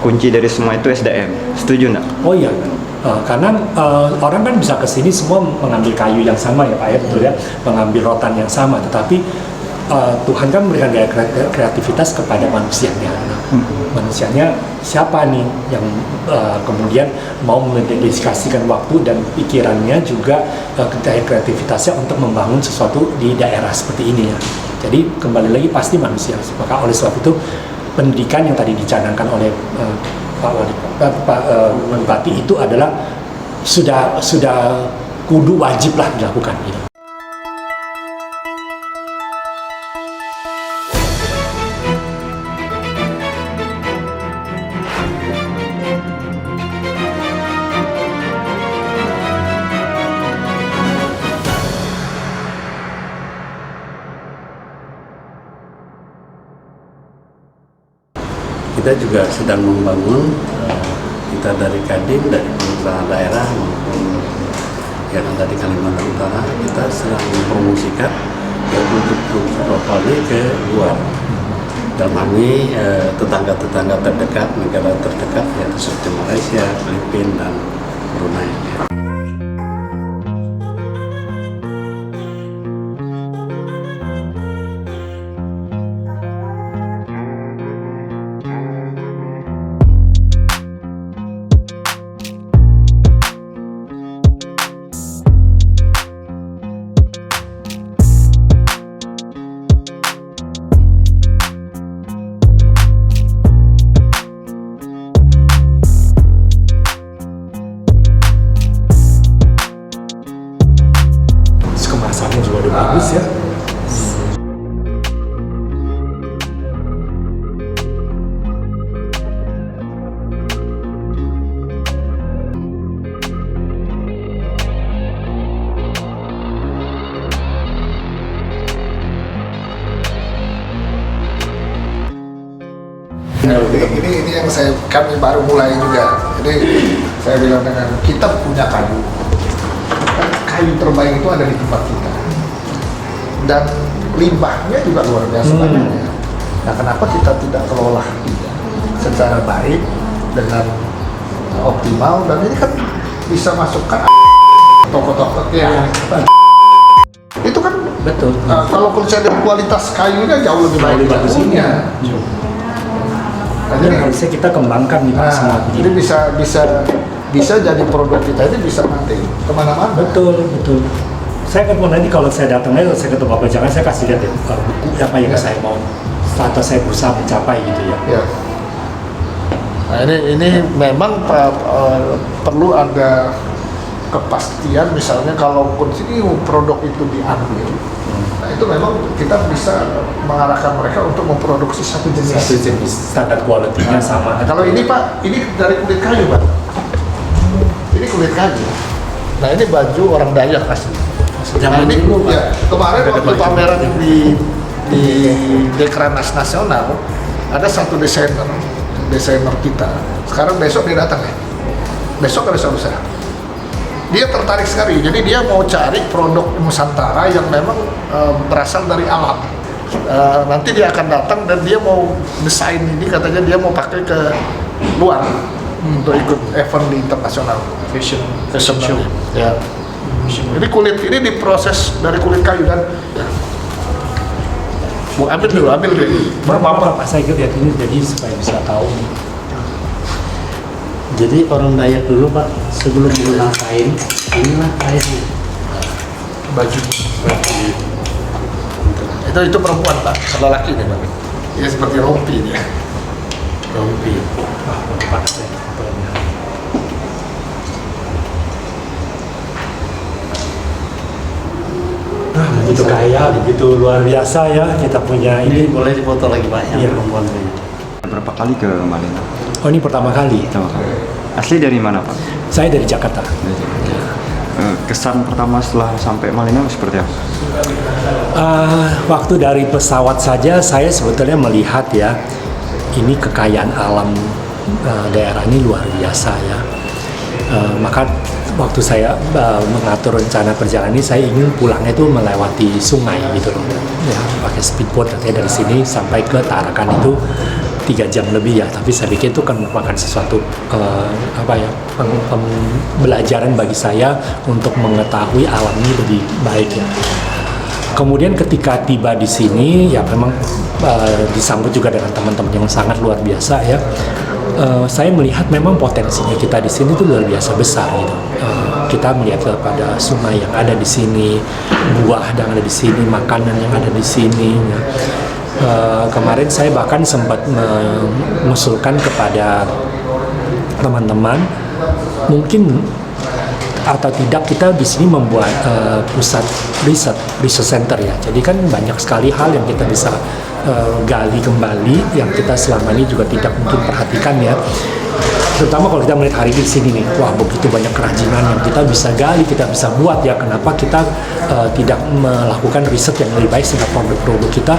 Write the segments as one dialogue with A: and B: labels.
A: kunci dari semua itu SDM. Setuju nggak?
B: Oh iya, karena orang kan bisa ke sini semua mengambil kayu yang sama ya Pak ya, betul ya, mengambil rotan yang sama, tetapi Tuhan kan memberikan gaya kreativitas kepada manusianya. Nah, manusianya siapa nih yang kemudian mau mendedikasikan waktu dan pikirannya juga gaya kreativitasnya untuk membangun sesuatu di daerah seperti ini ya. Jadi kembali lagi pasti manusia. Maka oleh sebab itu pendidikan yang tadi dicanangkan oleh Pak Bupati itu adalah sudah kudu wajib lah dilakukan gitu.
C: Kita juga sedang membangun, kita dari Kadin, dari pemerintah daerah maupun yang ada di Kalimantan Utara, kita sedang mempromosikan untuk lokal ini ke luar. Dalam hal ini tetangga-tetangga terdekat, negara terdekat yaitu seperti Malaysia, Filipina, dan Brunei.
B: Kemasannya juga udah bagus ya.
D: Ini yang kami baru mulai juga. Jadi saya bilang dengan kita punya kayu. Kan kayu terbaik itu ada di tempat kita. Dan limbahnya juga luar biasa banyaknya. Nah, kenapa kita tidak kelola secara baik dengan optimal, dan ini kan bisa masukkan toko-toko ya. Itu kan
B: Betul.
D: kalau kualitas kayunya jauh lebih baik dari punya. Nah,
B: Jadi harusnya kita kembangkan nih Pak semua.
D: jadi bisa jadi produk kita ini bisa nanti kemana-mana.
B: Betul. Saya ketemu nanti kalau saya datang aja, saya ketemu Bapak Jangan, saya kasih lihat ya, buku apa yang saya mau atau saya berusaha mencapai gitu ya.
D: Ya. Nah, ini memang perlu ada kepastian, misalnya kalau sini produk itu diambil, nah itu memang kita bisa mengarahkan mereka untuk memproduksi satu jenis
B: Standar kualitinya sama.
D: Nah, kalau ini Pak, ini dari kulit kayu Pak. Ini kulit kayu. Nah, ini baju orang Dayak asli. Nah, ini ya, kemarin waktu pameran di Dekranas Nasional ada satu desainer kita. Sekarang besok dia datang ya. Besok ada lusa. Dia tertarik sekali. Jadi dia mau cari produk Nusantara yang memang berasal dari alam. Nanti dia akan datang dan dia mau desain ini, katanya dia mau pakai ke luar untuk ikut event di internasional fashion show. Ya. Jadi kulit ini diproses dari kulit kayu dan mau ambil dulu.
B: Bapak saya ikut ya ini jadi supaya bisa tahu.
C: Jadi orang Dayak dulu Pak, sebelum menggunakan kain, inilah kainnya.
D: Baju. Itu perempuan Pak, kalau laki nih Pak. Ya seperti rompi dia.
C: Rompi.
B: Pak saya. Begitu kaya, begitu luar biasa ya kita punya
C: Ini
B: ini.
C: boleh dipoto lagi Pak yang
B: Iya.
C: perempuan ini.
A: Berapa kali ke Malino?
B: Oh, ini pertama kali.
A: Pertama kali. Asli dari mana Pak?
B: Saya dari Jakarta.
A: Kesan pertama setelah sampai Malino seperti apa?
B: Waktu dari pesawat saja saya sebetulnya melihat ya, ini kekayaan alam daerah ini luar biasa ya. Maka waktu saya mengatur rencana perjalanan ini, saya ingin pulangnya itu melewati sungai gitu loh. Ya, pakai speedboat katanya dari sini sampai ke Tarakan itu 3 jam lebih ya, tapi saya pikir itu kan merupakan sesuatu pembelajaran bagi saya untuk mengetahui alam ini lebih baik ya. Kemudian ketika tiba di sini ya memang disambut juga dengan teman-teman yang sangat luar biasa ya. Saya melihat memang potensinya kita di sini itu luar biasa besar gitu. Kita melihat kepada sungai yang ada di sini, buah yang ada di sini, makanan yang ada di sini. Ya. Kemarin saya bahkan sempat mengusulkan kepada teman-teman, mungkin atau tidak kita di sini membuat pusat research center ya. Jadi kan banyak sekali hal yang kita bisa gali kembali yang kita selama ini juga tidak mungkin perhatikan ya. Terutama kalau kita melihat hari ini di sini nih, wah begitu banyak kerajinan yang kita bisa gali, kita bisa buat ya. Kenapa kita tidak melakukan riset yang lebih baik sehingga produk-produk kita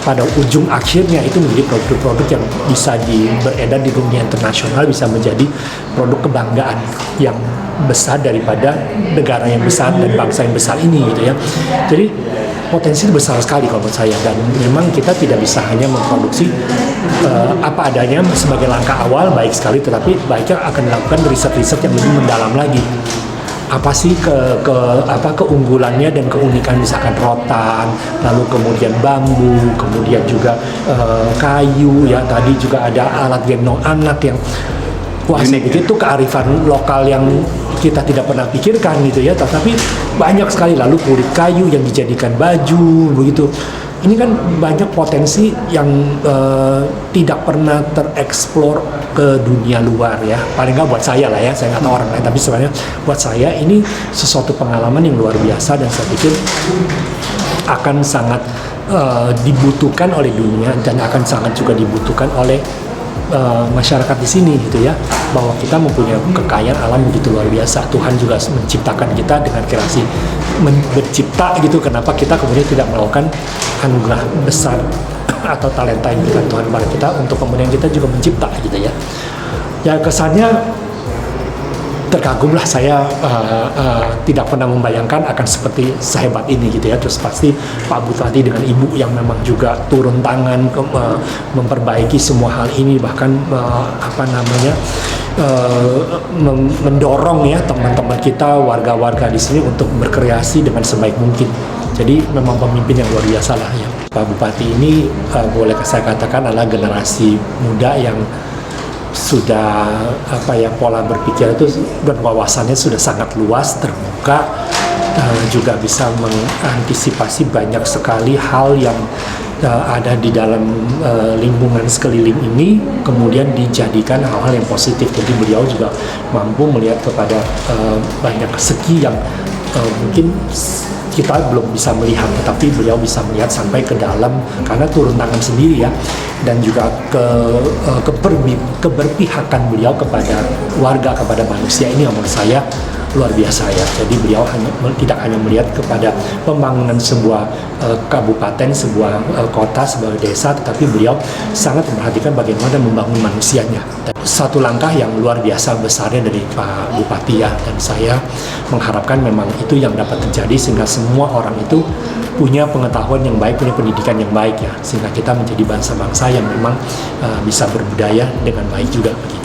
B: pada ujung akhirnya itu menjadi produk-produk yang bisa beredar di dunia internasional, bisa menjadi produk kebanggaan yang besar daripada negara yang besar dan bangsa yang besar ini gitu ya. Jadi potensi besar sekali kalau menurut saya, dan memang kita tidak bisa hanya memproduksi apa adanya sebagai langkah awal baik sekali, tetapi baiknya akan dilakukan riset-riset yang lebih mendalam lagi. Apa sih keunggulannya dan keunikan misalkan rotan, lalu kemudian bambu, kemudian juga kayu ya, tadi juga ada alat gendong anak yang wah saya pikir itu kearifan lokal yang kita tidak pernah pikirkan gitu ya, tetapi banyak sekali. Lalu kulit kayu yang dijadikan baju begitu. Ini kan banyak potensi yang tidak pernah tereksplor ke dunia luar ya. Paling nggak buat saya lah ya, saya nggak tahu orang lain, tapi sebenarnya buat saya ini sesuatu pengalaman yang luar biasa, dan saya pikir akan sangat dibutuhkan oleh dunia, dan akan sangat juga dibutuhkan oleh masyarakat di sini gitu ya, bahwa kita mempunyai kekayaan alam begitu luar biasa. Tuhan juga menciptakan kita dengan kreasi bercipta gitu. Kenapa kita kemudian tidak melakukan anugerah besar atau talenta yang diberikan Tuhan kepada kita untuk kemudian kita juga mencipta gitu ya. Ya kesannya terkagumlah saya, tidak pernah membayangkan akan seperti sehebat ini gitu ya. Terus pasti Pak Bupati dengan Ibu yang memang juga turun tangan memperbaiki semua hal ini, bahkan mendorong ya teman-teman kita, warga-warga di sini untuk berkreasi dengan sebaik mungkin. Jadi memang pemimpin yang luar biasa lah ya. Pak Bupati ini boleh saya katakan adalah generasi muda yang sudah pola berpikir itu dan wawasannya sudah sangat luas, terbuka, juga bisa mengantisipasi banyak sekali hal yang ada di dalam lingkungan sekeliling ini, kemudian dijadikan hal-hal yang positif. Jadi beliau juga mampu melihat kepada banyak segi yang mungkin kita belum bisa melihat, tetapi beliau bisa melihat sampai ke dalam karena turun tangan sendiri ya, dan juga keberpihakan beliau kepada warga, kepada manusia ini yang menurut saya luar biasa ya. Jadi beliau tidak hanya melihat kepada pembangunan sebuah kabupaten, sebuah kota, sebuah desa, tetapi beliau sangat memperhatikan bagaimana membangun manusianya. Dan satu langkah yang luar biasa besarnya dari Pak Bupati ya, dan saya mengharapkan memang itu yang dapat terjadi sehingga semua orang itu punya pengetahuan yang baik, punya pendidikan yang baik ya, sehingga kita menjadi bangsa-bangsa yang memang bisa berbudaya dengan baik juga begitu.